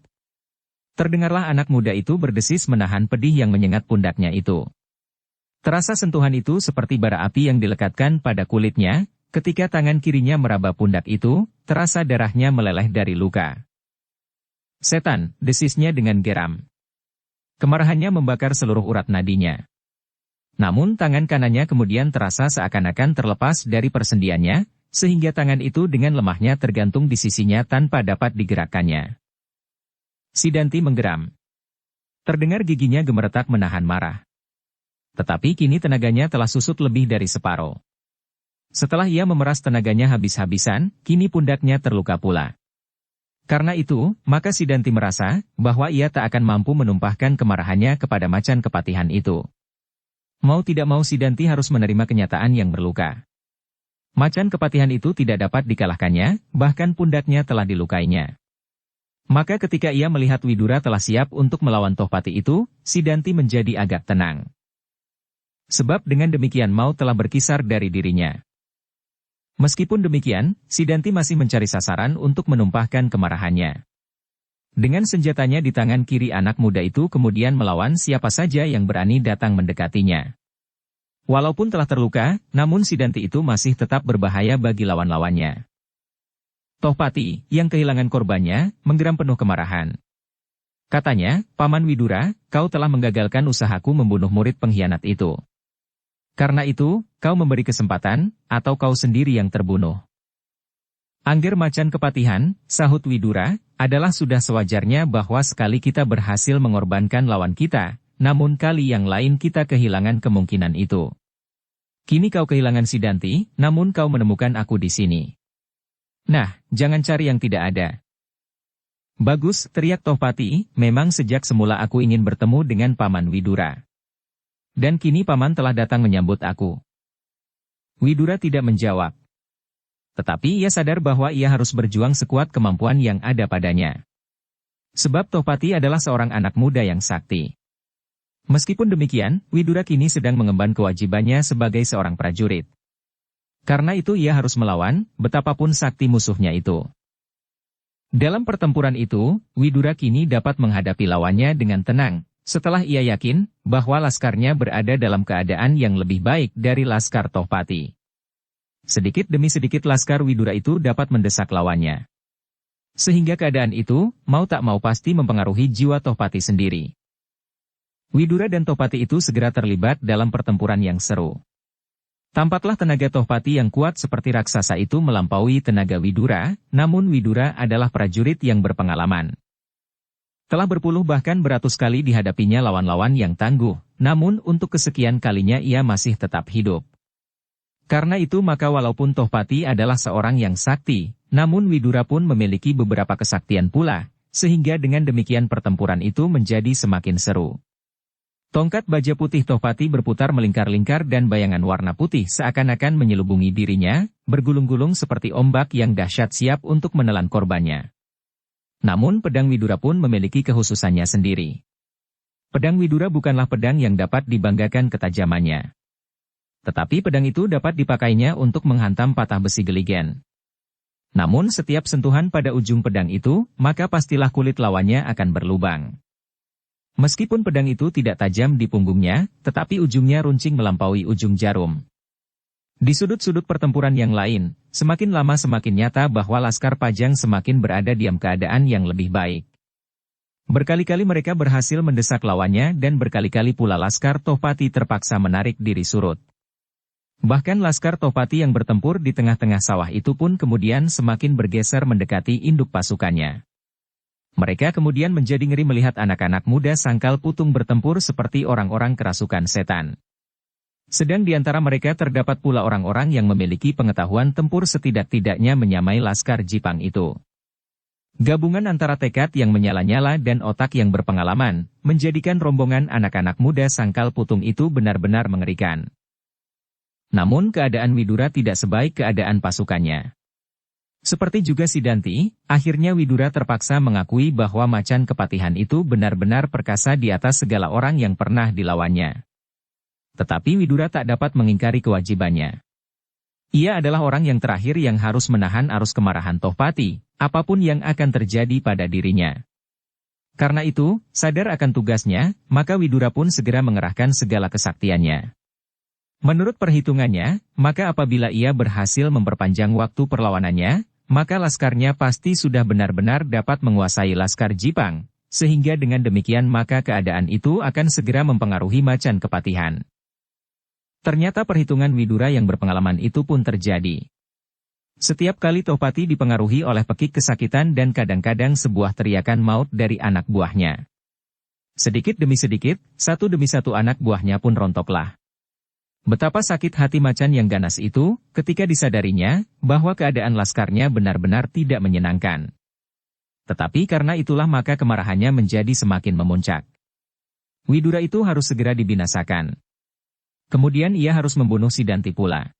Terdengarlah anak muda itu berdesis menahan pedih yang menyengat pundaknya itu. Terasa sentuhan itu seperti bara api yang dilekatkan pada kulitnya, ketika tangan kirinya meraba pundak itu, terasa darahnya meleleh dari luka. Setan, desisnya dengan geram. Kemarahannya membakar seluruh urat nadinya. Namun tangan kanannya kemudian terasa seakan-akan terlepas dari persendiannya, sehingga tangan itu dengan lemahnya tergantung di sisinya tanpa dapat digerakkannya. Sidanti menggeram. Terdengar giginya gemeretak menahan marah. Tetapi kini tenaganya telah susut lebih dari separuh. Setelah ia memeras tenaganya habis-habisan, kini pundaknya terluka pula. Karena itu, maka Sidanti merasa bahwa ia tak akan mampu menumpahkan kemarahannya kepada macan kepatihan itu. Mau tidak mau Sidanti harus menerima kenyataan yang berluka. Macan kepatihan itu tidak dapat dikalahkannya, bahkan pundaknya telah dilukainya. Maka ketika ia melihat Widura telah siap untuk melawan Tohpati itu, Sidanti menjadi agak tenang. Sebab dengan demikian maut telah berkisar dari dirinya. Meskipun demikian, Sidanti masih mencari sasaran untuk menumpahkan kemarahannya. Dengan senjatanya di tangan kiri anak muda itu kemudian melawan siapa saja yang berani datang mendekatinya. Walaupun telah terluka, namun Sidanti itu masih tetap berbahaya bagi lawan-lawannya. Tohpati, yang kehilangan korbannya, menggeram penuh kemarahan. Katanya, Paman Widura, kau telah menggagalkan usahaku membunuh murid pengkhianat itu. Karena itu, kau memberi kesempatan, atau kau sendiri yang terbunuh. Angger macan kepatihan, sahut Widura, adalah sudah sewajarnya bahwa sekali kita berhasil mengorbankan lawan kita, namun kali yang lain kita kehilangan kemungkinan itu. Kini kau kehilangan Sidanti, namun kau menemukan aku di sini. Nah, jangan cari yang tidak ada. Bagus, teriak Tohpati, memang sejak semula aku ingin bertemu dengan Paman Widura. Dan kini Paman telah datang menyambut aku. Widura tidak menjawab. Tetapi ia sadar bahwa ia harus berjuang sekuat kemampuan yang ada padanya. Sebab Tohpati adalah seorang anak muda yang sakti. Meskipun demikian, Widura kini sedang mengemban kewajibannya sebagai seorang prajurit. Karena itu ia harus melawan, betapapun sakti musuhnya itu. Dalam pertempuran itu, Widura kini dapat menghadapi lawannya dengan tenang, setelah ia yakin bahwa laskarnya berada dalam keadaan yang lebih baik dari laskar Tohpati. Sedikit demi sedikit laskar Widura itu dapat mendesak lawannya. Sehingga keadaan itu, mau tak mau pasti mempengaruhi jiwa Tohpati sendiri. Widura dan Tohpati itu segera terlibat dalam pertempuran yang seru. Tampaklah tenaga Tohpati yang kuat seperti raksasa itu melampaui tenaga Widura, namun Widura adalah prajurit yang berpengalaman. Telah berpuluh bahkan beratus kali dihadapinya lawan-lawan yang tangguh, namun untuk kesekian kalinya ia masih tetap hidup. Karena itu maka walaupun Tohpati adalah seorang yang sakti, namun Widura pun memiliki beberapa kesaktian pula, sehingga dengan demikian pertempuran itu menjadi semakin seru. Tongkat baja putih Tohpati berputar melingkar-lingkar dan bayangan warna putih seakan-akan menyelubungi dirinya, bergulung-gulung seperti ombak yang dahsyat siap untuk menelan korbannya. Namun pedang Widura pun memiliki kekhususannya sendiri. Pedang Widura bukanlah pedang yang dapat dibanggakan ketajamannya. Tetapi pedang itu dapat dipakainya untuk menghantam patah besi geligen. Namun setiap sentuhan pada ujung pedang itu, maka pastilah kulit lawannya akan berlubang. Meskipun pedang itu tidak tajam di punggungnya, tetapi ujungnya runcing melampaui ujung jarum. Di sudut-sudut pertempuran yang lain, semakin lama semakin nyata bahwa Laskar Pajang semakin berada diam keadaan yang lebih baik. Berkali-kali mereka berhasil mendesak lawannya dan berkali-kali pula Laskar Tohpati terpaksa menarik diri surut. Bahkan Laskar Tohpati yang bertempur di tengah-tengah sawah itu pun kemudian semakin bergeser mendekati induk pasukannya. Mereka kemudian menjadi ngeri melihat anak-anak muda Sangkal Putung bertempur seperti orang-orang kerasukan setan. Sedang di antara mereka terdapat pula orang-orang yang memiliki pengetahuan tempur setidak-tidaknya menyamai Laskar Jipang itu. Gabungan antara tekad yang menyala-nyala dan otak yang berpengalaman, menjadikan rombongan anak-anak muda Sangkal Putung itu benar-benar mengerikan. Namun keadaan Widura tidak sebaik keadaan pasukannya. Seperti juga Sidanti, akhirnya Widura terpaksa mengakui bahwa Macan Kepatihan itu benar-benar perkasa di atas segala orang yang pernah dilawannya. Tetapi Widura tak dapat mengingkari kewajibannya. Ia adalah orang yang terakhir yang harus menahan arus kemarahan Tohpati, apapun yang akan terjadi pada dirinya. Karena itu, sadar akan tugasnya, maka Widura pun segera mengerahkan segala kesaktiannya. Menurut perhitungannya, maka apabila ia berhasil memperpanjang waktu perlawanannya, maka laskarnya pasti sudah benar-benar dapat menguasai Laskar Jipang, sehingga dengan demikian maka keadaan itu akan segera mempengaruhi Macan Kepatihan. Ternyata perhitungan Widura yang berpengalaman itu pun terjadi. Setiap kali Tohpati dipengaruhi oleh pekik kesakitan dan kadang-kadang sebuah teriakan maut dari anak buahnya. Sedikit demi sedikit, satu demi satu anak buahnya pun rontoklah. Betapa sakit hati Macan yang ganas itu, ketika disadarinya, bahwa keadaan laskarnya benar-benar tidak menyenangkan. Tetapi karena itulah maka kemarahannya menjadi semakin memuncak. Widura itu harus segera dibinasakan. Kemudian ia harus membunuh Sidanti pula.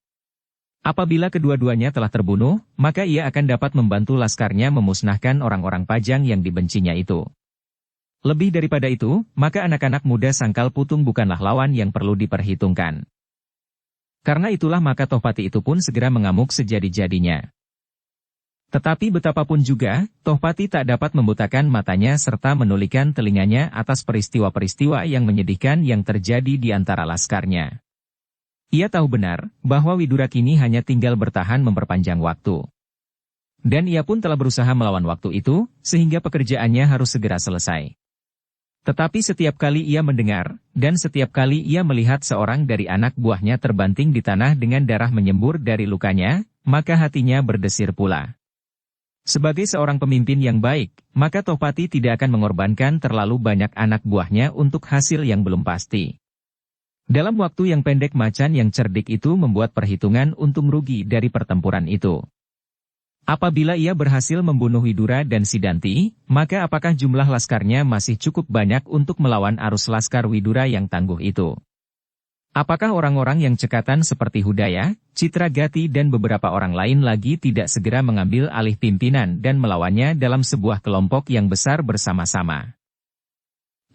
Apabila kedua-duanya telah terbunuh, maka ia akan dapat membantu laskarnya memusnahkan orang-orang Pajang yang dibencinya itu. Lebih daripada itu, maka anak-anak muda Sangkal Putung bukanlah lawan yang perlu diperhitungkan. Karena itulah maka Tohpati itu pun segera mengamuk sejadi-jadinya. Tetapi betapapun juga, Tohpati tak dapat membutakan matanya serta menulikan telinganya atas peristiwa-peristiwa yang menyedihkan yang terjadi di antara laskarnya. Ia tahu benar, bahwa Widura kini hanya tinggal bertahan memperpanjang waktu. Dan ia pun telah berusaha melawan waktu itu, sehingga pekerjaannya harus segera selesai. Tetapi setiap kali ia mendengar, dan setiap kali ia melihat seorang dari anak buahnya terbanting di tanah dengan darah menyembur dari lukanya, maka hatinya berdesir pula. Sebagai seorang pemimpin yang baik, maka Tohpati tidak akan mengorbankan terlalu banyak anak buahnya untuk hasil yang belum pasti. Dalam waktu yang pendek Macan yang cerdik itu membuat perhitungan untung rugi dari pertempuran itu. Apabila ia berhasil membunuh Widura dan Sidanti, maka apakah jumlah laskarnya masih cukup banyak untuk melawan arus laskar Widura yang tangguh itu? Apakah orang-orang yang cekatan seperti Hudaya, Citragati dan beberapa orang lain lagi tidak segera mengambil alih pimpinan dan melawannya dalam sebuah kelompok yang besar bersama-sama?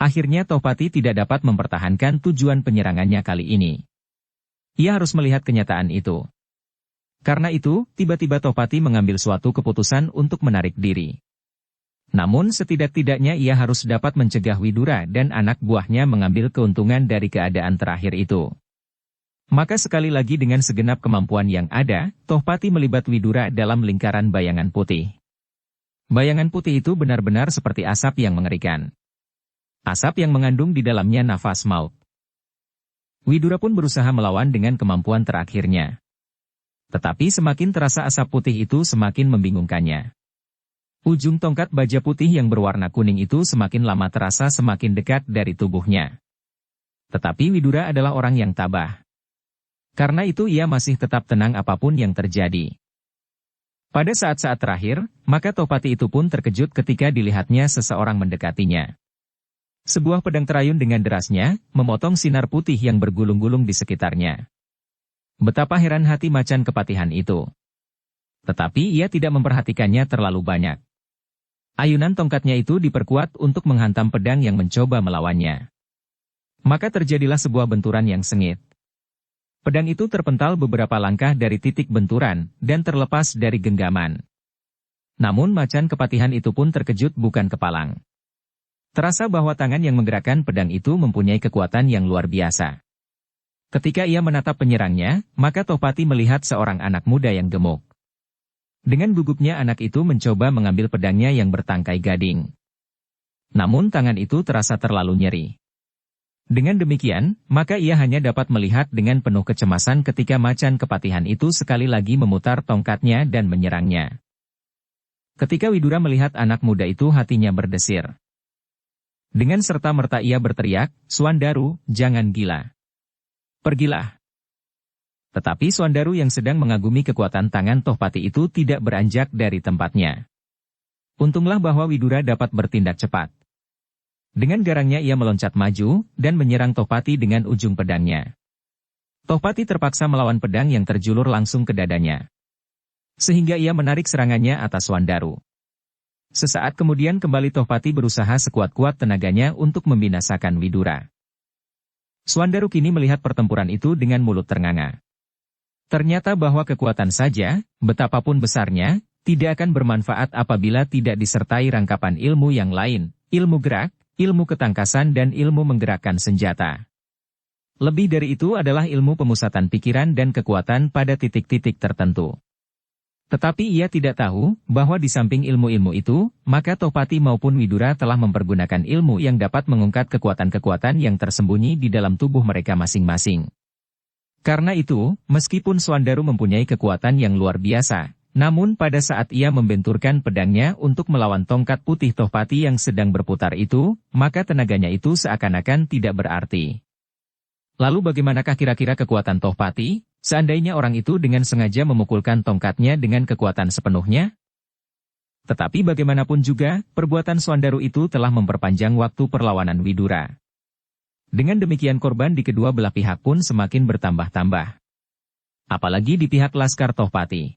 Akhirnya Tohpati tidak dapat mempertahankan tujuan penyerangannya kali ini. Ia harus melihat kenyataan itu. Karena itu, tiba-tiba Tohpati mengambil suatu keputusan untuk menarik diri. Namun setidak-tidaknya ia harus dapat mencegah Widura dan anak buahnya mengambil keuntungan dari keadaan terakhir itu. Maka sekali lagi dengan segenap kemampuan yang ada, Tohpati melibat Widura dalam lingkaran bayangan putih. Bayangan putih itu benar-benar seperti asap yang mengerikan. Asap yang mengandung di dalamnya nafas maut. Widura pun berusaha melawan dengan kemampuan terakhirnya. Tetapi semakin terasa asap putih itu semakin membingungkannya. Ujung tongkat baja putih yang berwarna kuning itu semakin lama terasa semakin dekat dari tubuhnya. Tetapi Widura adalah orang yang tabah. Karena itu ia masih tetap tenang apapun yang terjadi. Pada saat-saat terakhir, maka Tohpati itu pun terkejut ketika dilihatnya seseorang mendekatinya. Sebuah pedang terayun dengan derasnya, memotong sinar putih yang bergulung-gulung di sekitarnya. Betapa heran hati Macan Kepatihan itu. Tetapi ia tidak memperhatikannya terlalu banyak. Ayunan tongkatnya itu diperkuat untuk menghantam pedang yang mencoba melawannya. Maka terjadilah sebuah benturan yang sengit. Pedang itu terpental beberapa langkah dari titik benturan, dan terlepas dari genggaman. Namun Macan Kepatihan itu pun terkejut bukan kepalang. Terasa bahwa tangan yang menggerakkan pedang itu mempunyai kekuatan yang luar biasa. Ketika ia menatap penyerangnya, maka Tohpati melihat seorang anak muda yang gemuk. Dengan gugupnya anak itu mencoba mengambil pedangnya yang bertangkai gading. Namun tangan itu terasa terlalu nyeri. Dengan demikian, maka ia hanya dapat melihat dengan penuh kecemasan ketika Macan Kepatihan itu sekali lagi memutar tongkatnya dan menyerangnya. Ketika Widura melihat anak muda itu hatinya berdesir. Dengan serta-merta ia berteriak, "Swandaru, jangan gila. Pergilah." Tetapi Swandaru yang sedang mengagumi kekuatan tangan Tohpati itu tidak beranjak dari tempatnya. Untunglah bahwa Widura dapat bertindak cepat. Dengan garangnya ia meloncat maju, dan menyerang Tohpati dengan ujung pedangnya. Tohpati terpaksa melawan pedang yang terjulur langsung ke dadanya. Sehingga ia menarik serangannya atas Swandaru. Sesaat kemudian kembali Tohpati berusaha sekuat-kuat tenaganya untuk membinasakan Widura. Swandaru kini melihat pertempuran itu dengan mulut ternganga. Ternyata bahwa kekuatan saja, betapapun besarnya, tidak akan bermanfaat apabila tidak disertai rangkapan ilmu yang lain, ilmu gerak, ilmu ketangkasan dan ilmu menggerakkan senjata. Lebih dari itu adalah ilmu pemusatan pikiran dan kekuatan pada titik-titik tertentu. Tetapi ia tidak tahu, bahwa di samping ilmu-ilmu itu, maka Tohpati maupun Widura telah mempergunakan ilmu yang dapat mengungkap kekuatan-kekuatan yang tersembunyi di dalam tubuh mereka masing-masing. Karena itu, meskipun Swandaru mempunyai kekuatan yang luar biasa, namun pada saat ia membenturkan pedangnya untuk melawan tongkat putih Tohpati yang sedang berputar itu, maka tenaganya itu seakan-akan tidak berarti. Lalu bagaimanakah kira-kira kekuatan Tohpati? Seandainya orang itu dengan sengaja memukulkan tongkatnya dengan kekuatan sepenuhnya? Tetapi bagaimanapun juga, perbuatan Swandaru itu telah memperpanjang waktu perlawanan Widura. Dengan demikian korban di kedua belah pihak pun semakin bertambah-tambah. Apalagi di pihak Laskar Tohpati.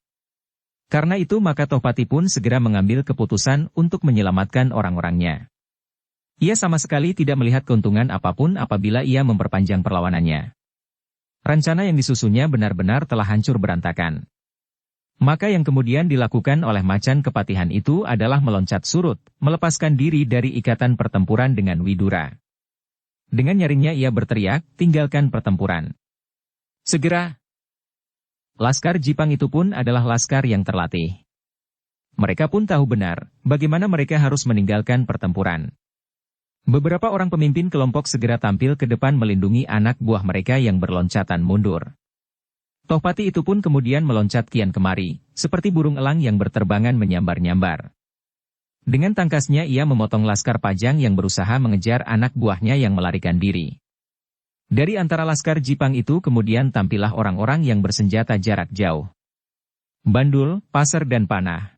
Karena itu maka Tohpati pun segera mengambil keputusan untuk menyelamatkan orang-orangnya. Ia sama sekali tidak melihat keuntungan apapun apabila ia memperpanjang perlawanannya. Rencana yang disusunnya benar-benar telah hancur berantakan. Maka yang kemudian dilakukan oleh macan kepatihan itu adalah meloncat surut, melepaskan diri dari ikatan pertempuran dengan Widura. Dengan nyaringnya ia berteriak, "Tinggalkan pertempuran. Segera!" Laskar Jipang itu pun adalah laskar yang terlatih. Mereka pun tahu benar, bagaimana mereka harus meninggalkan pertempuran. Beberapa orang pemimpin kelompok segera tampil ke depan melindungi anak buah mereka yang berloncatan mundur. Tohpati itu pun kemudian meloncat kian kemari, seperti burung elang yang berterbangan menyambar-nyambar. Dengan tangkasnya ia memotong laskar Pajang yang berusaha mengejar anak buahnya yang melarikan diri. Dari antara laskar Jipang itu kemudian tampillah orang-orang yang bersenjata jarak jauh. Bandul, pasar dan panah.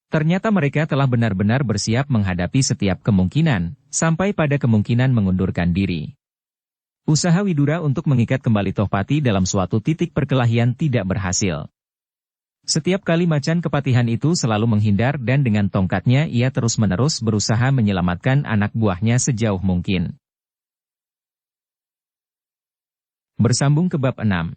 Ternyata mereka telah benar-benar bersiap menghadapi setiap kemungkinan, sampai pada kemungkinan mengundurkan diri. Usaha Widura untuk mengikat kembali Tohpati dalam suatu titik perkelahian tidak berhasil. Setiap kali macan kepatihan itu selalu menghindar dan dengan tongkatnya ia terus-menerus berusaha menyelamatkan anak buahnya sejauh mungkin. Bersambung ke bab 6.